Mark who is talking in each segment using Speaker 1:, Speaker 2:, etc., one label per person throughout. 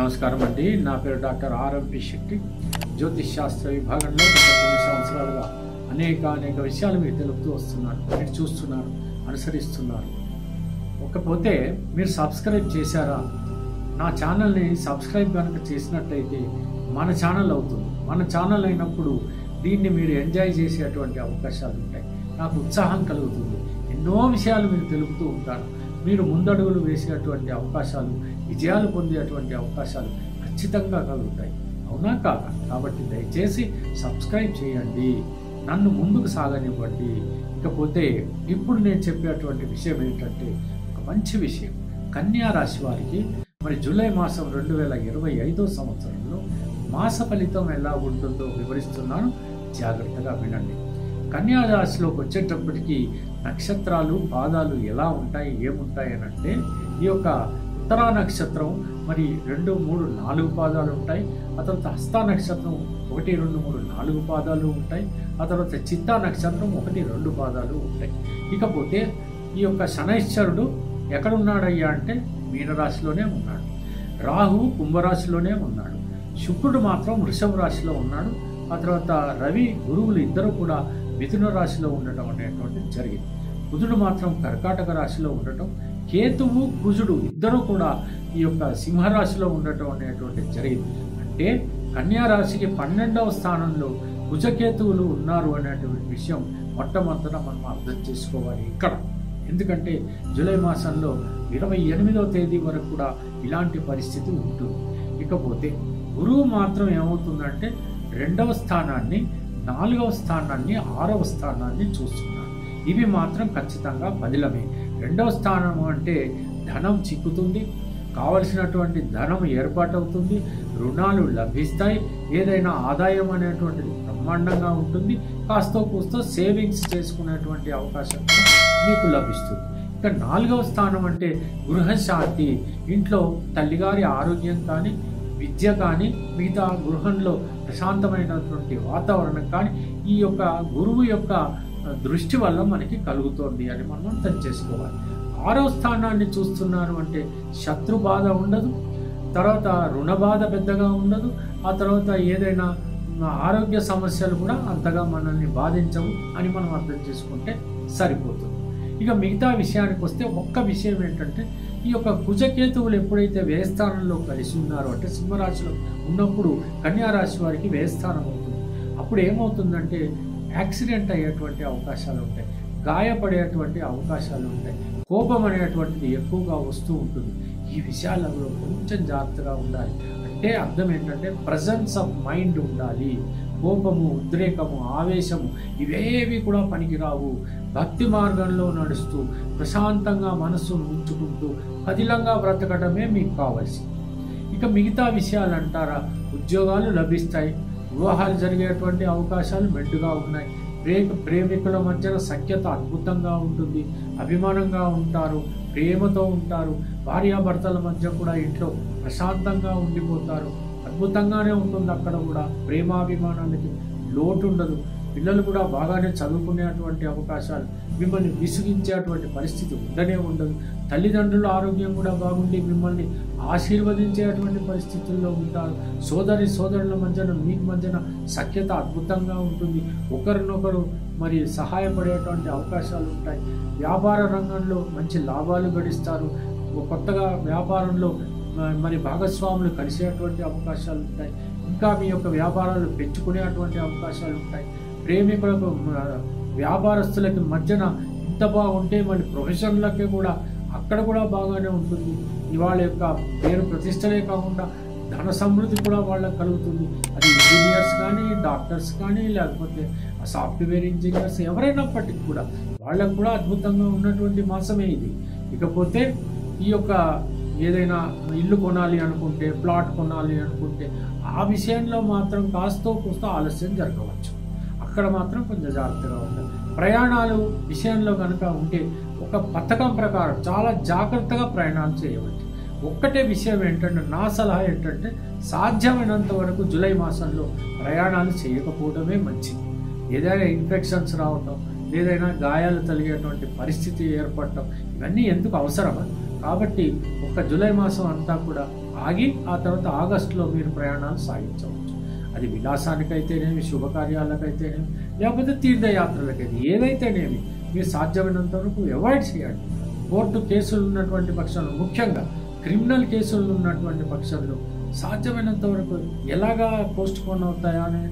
Speaker 1: నమస్కారం అండి. నా పేరు డాక్టర్ ఆర్ఎంపి శెట్టి. జ్యోతిష్ శాస్త్ర విభాగంలో గత కొన్ని సంవత్సరాలుగా అనేక విషయాలు మీకు తెలుపుతూ వస్తున్నాను. మీరు చూస్తున్నారు, అనుసరిస్తున్నారు. ఒక్కపోతే మీరు సబ్స్క్రైబ్ చేశారా? నా ఛానల్ని సబ్స్క్రైబ్ కనుక చేసినట్టయితే మన ఛానల్ అవుతుంది. మన ఛానల్ అయినప్పుడు దీన్ని మీరు ఎంజాయ్ చేసేటువంటి అవకాశాలు ఉంటాయి. నాకు ఉత్సాహం కలుగుతుంది. ఎన్నో విషయాలు మీకు తెలుపుతూ ఉంటాను. మీరు ముందడుగులు వేసేటువంటి అవకాశాలు, విజయాలు పొందేటువంటి అవకాశాలు ఖచ్చితంగా కలుగుతాయి. అవునా కాదా? కాబట్టి దయచేసి సబ్స్క్రైబ్ చేయండి, నన్ను ముందుకు సాగనివ్వండి. ఇకపోతే ఇప్పుడు నేను చెప్పేటువంటి విషయం ఏంటంటే ఒక మంచి విషయం. కన్యా రాశి వారికి మరి జూలై మాసం 2025 సంవత్సరంలో మాస ఫలితం ఎలా ఉంటుందో వివరిస్తున్నాను. జాగ్రత్తగా వినండి. కన్యా రాశిలోకి వచ్చేటప్పటికి నక్షత్రాలు, పాదాలు ఎలా ఉంటాయి, ఏముంటాయి అని అంటే, ఈ యొక్క ఉత్తరా నక్షత్రం మరి 2, 3, 4 పాదాలు ఉంటాయి. ఆ తర్వాత హస్త నక్షత్రం 1, 2, 3, 4 పాదాలు ఉంటాయి. ఆ తర్వాత చిత్తా నక్షత్రం 1, 2 పాదాలు ఉంటాయి. ఇకపోతే ఈ యొక్క శనైశ్వరుడు ఎక్కడున్నాడయ్యా అంటే మీనరాశిలోనే ఉన్నాడు. రాహు కుంభరాశిలోనే ఉన్నాడు. శుక్రుడు మాత్రం వృషభ రాశిలో ఉన్నాడు. ఆ తర్వాత రవి, గురువులు ఇద్దరు కూడా మిథున రాశిలో ఉండటం అనేటువంటిది జరిగింది. బుధుడు మాత్రం కర్కాటక రాశిలో ఉండటం, కేతువు, కుజుడు ఇద్దరు కూడా ఈ యొక్క సింహరాశిలో ఉండటం అనేటువంటిది జరిగింది. అంటే కన్యా రాశికి 12వ స్థానంలో కుజకేతువులు ఉన్నారు అనేటువంటి విషయం మొట్టమొదట మనం అర్థం చేసుకోవాలి ఇక్కడ. ఎందుకంటే జూలై మాసంలో 28వ తేదీ వరకు కూడా ఇలాంటి పరిస్థితి ఉంటుంది. ఇకపోతే గురువు మాత్రం ఏమవుతుందంటే 2వ స్థానాన్ని, 4వ స్థానాన్ని, 6వ స్థానాన్ని చూస్తున్నాడు. ఇవి మాత్రం ఖచ్చితంగా పదిలమే. 2వ స్థానం అంటే ధనం చిక్కుతుంది, కావలసినటువంటి ధనం ఏర్పాటవుతుంది, రుణాలు లభిస్తాయి, ఏదైనా ఆదాయం అనేటువంటిది బ్రహ్మాండంగా ఉంటుంది, కాస్తో కూస్తో సేవింగ్స్ చేసుకునేటువంటి అవకాశం మీకు లభిస్తుంది. ఇక 4వ స్థానం అంటే గృహశాంతి, ఇంట్లో తల్లిగారి ఆరోగ్యం కానీ, విద్య కానీ, మిగతా గృహంలో ప్రశాంతమైనటువంటి వాతావరణం కానీ ఈ యొక్క గురువు యొక్క దృష్టి వల్ల మనకి కలుగుతోంది అని మనం అర్థం చేసుకోవాలి. 6వ స్థానాన్ని చూస్తున్నారు అంటే శత్రు బాధ ఉండదు, తర్వాత రుణ బాధ పెద్దగా ఉండదు, ఆ తర్వాత ఏదైనా ఆరోగ్య సమస్యలు కూడా అంతగా మనల్ని బాధించవు అని మనం అర్థం చేసుకుంటే సరిపోతుంది. ఇక మిగతా విషయానికి వస్తే ఒక్క విషయం ఏంటంటే, ఈ యొక్క కుజకేతువులు ఎప్పుడైతే వ్యయస్థానంలో కలిసి ఉన్నారో అంటే సింహరాశిలో ఉన్నప్పుడు కన్యా రాశి వారికి వ్యయస్థానం అవుతుంది. అప్పుడు ఏమవుతుందంటే యాక్సిడెంట్ అయ్యేటువంటి అవకాశాలు ఉంటాయి, గాయపడేటువంటి అవకాశాలు ఉంటాయి, కోపం అనేటువంటిది ఎక్కువగా వస్తూ ఉంటుంది. ఈ విషయాలలో కొంచెం జాగ్రత్తగా ఉండాలి. అంటే అర్థం ఏంటంటే ప్రజెన్స్ ఆఫ్ మైండ్ ఉండాలి. కోపము, ఉద్రేకము, ఆవేశము ఇవేవి కూడా పనికిరావు. భక్తి మార్గంలో నడుస్తూ ప్రశాంతంగా మనస్సును ఉంచుకుంటూ పదిలంగా బ్రతకడమే మీకు కావాల్సింది. ఇక మిగతా విషయాలు అంటారా, ఉద్యోగాలు లభిస్తాయి, వివాహాలు జరిగేటువంటి అవకాశాలు మెండుగా ఉన్నాయి, ప్రేమికుల మధ్యన సఖ్యత అద్భుతంగా ఉంటుంది, అభిమానంగా ఉంటారు, ప్రేమతో ఉంటారు, భార్యాభర్తల మధ్య కూడా ఇంట్లో ప్రశాంతంగా ఉండిపోతారు. అద్భుతంగానే ఉంటుంది. అక్కడ కూడా ప్రేమాభిమానాలకి లోటు ఉండదు. పిల్లలు కూడా బాగానే చదువుకునేటువంటి అవకాశాలు, మిమ్మల్ని విసిగించేటువంటి పరిస్థితి ఉండనే ఉండదు. తల్లిదండ్రుల ఆరోగ్యం కూడా బాగుండి మిమ్మల్ని ఆశీర్వదించేటువంటి పరిస్థితుల్లో ఉంటారు. సోదరుల మధ్యన మీకు మధ్యన సఖ్యత అద్భుతంగా ఉంటుంది. ఒకరినొకరు మరి సహాయపడేటువంటి అవకాశాలు ఉంటాయి. వ్యాపార రంగంలో మంచి లాభాలు గడిస్తారు. కొత్తగా వ్యాపారంలో మరి భాగస్వాములు కలిసేటువంటి అవకాశాలు ఉంటాయి. ఇంకా మీ యొక్క వ్యాపారాలు పెంచుకునేటువంటి అవకాశాలు ఉంటాయి. ప్రేమికులకు, వ్యాపారస్తులకి మధ్యన ఇంత బాగుంటే మళ్ళీ ప్రొఫెషన్లకి కూడా అక్కడ కూడా బాగానే ఉంటుంది. వాళ్ళ యొక్క పేరు ప్రతిష్టలే కాకుండా ధన సమృద్ధి కూడా వాళ్ళకి కలుగుతుంది. అది ఇంజనీర్స్ కానీ, డాక్టర్స్ కానీ, లేకపోతే సాఫ్ట్వేర్ ఇంజనీర్స్ ఎవరైనప్పటికీ కూడా వాళ్ళకు కూడా అద్భుతంగా ఉన్నటువంటి మాసమే ఇది. ఇకపోతే ఈ యొక్క ఏదైనా ఇల్లు కొనాలి అనుకుంటే, ప్లాట్ కొనాలి అనుకుంటే ఆ విషయంలో మాత్రం కాస్తో కూస్తో ఆలస్యం జరగవచ్చు. అక్కడ మాత్రం కొంచెం జాగ్రత్తగా ఉండాలి. ప్రయాణాలు విషయంలో కనుక ఉంటే ఒక పథకం ప్రకారం చాలా జాగ్రత్తగా ప్రయాణాలు చేయవచ్చు. ఒక్కటే విషయం ఏంటంటే, నా సలహా ఏంటంటే సాధ్యమైనంత వరకు జూలై మాసంలో ప్రయాణాలు చేయకపోవడమే మంచిది. ఏదైనా ఇన్ఫెక్షన్స్ రావటం, ఏదైనా గాయాలు తగిలేటువంటి పరిస్థితి ఏర్పడటం ఇవన్నీ ఎందుకు అవసరమా? కాబట్టి ఒక జూలై మాసం అంతా కూడా ఆగి ఆ తర్వాత ఆగస్టులో మీరు ప్రయాణాలు సాగించవచ్చు. అది విలాసానికైతేనేమి, శుభకార్యాలకైతేనేమి, లేకపోతే తీర్థయాత్రలకైతే ఏదైతేనేమి మీరు సాధ్యమైనంత వరకు అవాయిడ్ చేయండి. కోర్టు కేసులు ఉన్నటువంటి పక్షంలో, ముఖ్యంగా క్రిమినల్ కేసులు ఉన్నటువంటి పక్షంలో సాధ్యమైనంత వరకు ఎలాగా పోస్ట్ పోన్ అవుతాయా అనే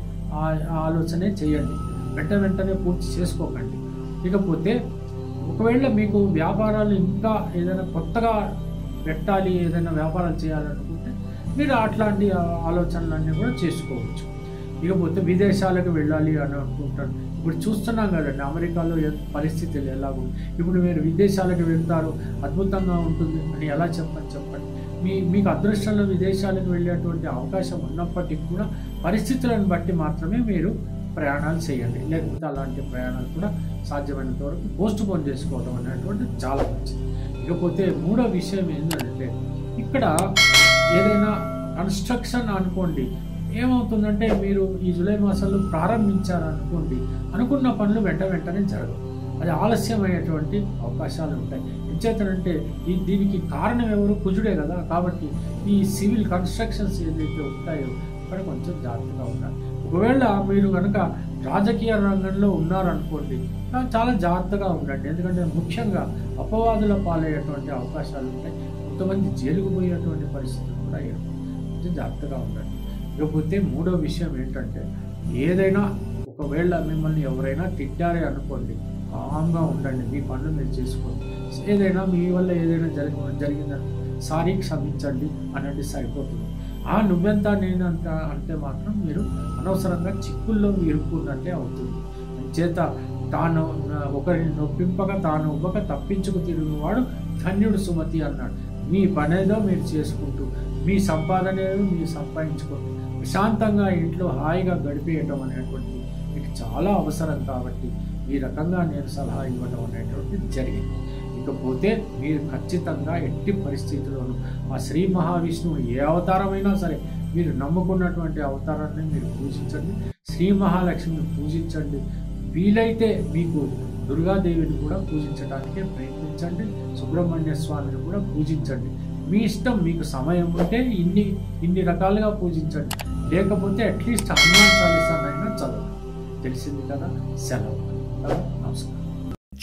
Speaker 1: ఆలోచనే చేయండి. వెంటనే పూర్తి చేసుకోకండి. ఇకపోతే ఒకవేళ మీకు వ్యాపారాలు ఇంకా ఏదైనా కొత్తగా పెట్టాలి, ఏదైనా వ్యాపారాలు చేయాలనుకుంటే మీరు అట్లాంటి ఆలోచనలన్నీ కూడా చేసుకోవచ్చు. ఇకపోతే విదేశాలకు వెళ్ళాలి అని అనుకుంటారు. ఇప్పుడు చూస్తున్నాం కదండి అమెరికాలో పరిస్థితులు ఎలాగో. ఇప్పుడు మీరు విదేశాలకు వెళ్తారు, అద్భుతంగా ఉంటుంది అని ఎలా చెప్పండి. మీకు అదృష్టంలో విదేశాలకు వెళ్ళేటువంటి అవకాశం ఉన్నప్పటికీ కూడా పరిస్థితులను బట్టి మాత్రమే మీరు ప్రయాణాలు చేయండి. లేకపోతే అలాంటి ప్రయాణాలు కూడా సాధ్యమైనంత వరకు పోస్ట్ పోన్ చేసుకోవడం అనేటువంటిది చాలా మంచిది. ఇకపోతే మూడో విషయం ఏంటంటే, ఇక్కడ ఏదైనా కన్స్ట్రక్షన్ అనుకోండి, ఏమవుతుందంటే మీరు ఈ జూలై మాసంలో ప్రారంభించారనుకోండి, అనుకున్న పనులు వెంటనే జరగవు. అది ఆలస్యమయ్యేటువంటి అవకాశాలు ఉంటాయి. ఎంచేతనంటే దీనికి కారణం ఎవరు? కుజుడే కదా. కాబట్టి ఈ సివిల్ కన్స్ట్రక్షన్స్ ఏదైతే ఉంటాయో అక్కడ కొంచెం జాగ్రత్తగా ఉండాలి. ఒకవేళ మీరు కనుక రాజకీయ రంగంలో ఉన్నారనుకోండి, చాలా జాగ్రత్తగా ఉండండి. ఎందుకంటే ముఖ్యంగా అపవాదుల పాలయ్యేటువంటి అవకాశాలు ఉంటాయి. కొంతమంది జైలుకు పోయేటువంటి పరిస్థితులు కూడా కొంచెం జాగ్రత్తగా ఉండండి. ఇకపోతే మూడో విషయం ఏంటంటే, ఏదైనా ఒకవేళ మిమ్మల్ని ఎవరైనా తిట్టారే అనుకోండి, కామ్గా ఉండండి, మీ పనులు మీరు చేసుకోండి. ఏదైనా మీ వల్ల ఏదైనా జరిగిందని సారీ క్షమించండి అన్నది సరిపోతుంది. నువ్వెంత నేనంత అంటే మాత్రం మీరు అనవసరంగా చిక్కుల్లో ఇరుక్కున్నట్టే అవుతుంది. చేత తాను ఒకరిని నొప్పింపక తాను ఉవ్వక తప్పించుకు తిరుగువాడు ధన్యుడు సుమతి అన్నాడు. మీ పనేదో మీరు చేసుకుంటూ, మీ సంపాదన ఏదో మీరు సంపాదించుకోండి. ప్రశాంతంగా ఇంట్లో హాయిగా గడిపేయటం అనేటువంటిది మీకు చాలా అవసరం. కాబట్టి ఈ రకంగా నేను సలహా ఇవ్వడం అనేటువంటిది జరిగింది. ఇకపోతే మీరు ఖచ్చితంగా ఎట్టి పరిస్థితుల్లోనూ ఆ శ్రీ మహావిష్ణువు ఏ అవతారమైనా సరే మీరు నమ్ముకున్నటువంటి అవతారాన్ని మీరు పూజించండి. శ్రీ మహాలక్ష్మిని పూజించండి. వీలైతే మీకు దుర్గాదేవిని కూడా పూజించడానికే ప్రయత్నించండి. సుబ్రహ్మణ్య స్వామిని కూడా పూజించండి. మీ ఇష్టం, మీకు సమయం ఉంటే ఇన్ని రకాలుగా పూజించండి. లేకపోతే అట్లీస్ట్ హనుమాన్ చాలీసానైనా చదవండి. తెలిసింది కదా. సెలవు. నమస్కారం.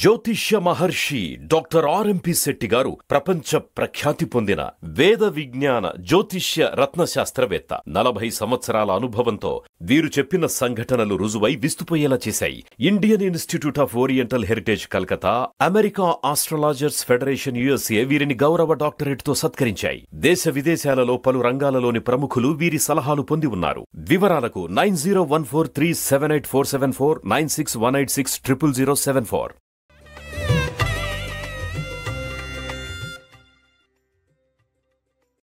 Speaker 2: జ్యోతిష్య మహర్షి డాక్టర్ ఆర్ఎంపి శెట్టి గారు ప్రపంచ ప్రఖ్యాతి పొందిన వేద విజ్ఞాన జ్యోతిష్య రత్న శాస్త్రవేత్త. 40 సంవత్సరాల అనుభవంతో వీరు చెప్పిన సంఘటనలు రుజువై విస్తుపోయేలా చేశాయి. Indian institute of oriental heritage Calcutta, America astrologers federation USA వీరిని గౌరవ డాక్టరేట్ తో సత్కరించాయి. దేశ విదేశాలలో పలు రంగాలలోని ప్రముఖులు వీరి సలహాలు పొంది ఉన్నారు. వివరాలకు 9014378474 9618600074.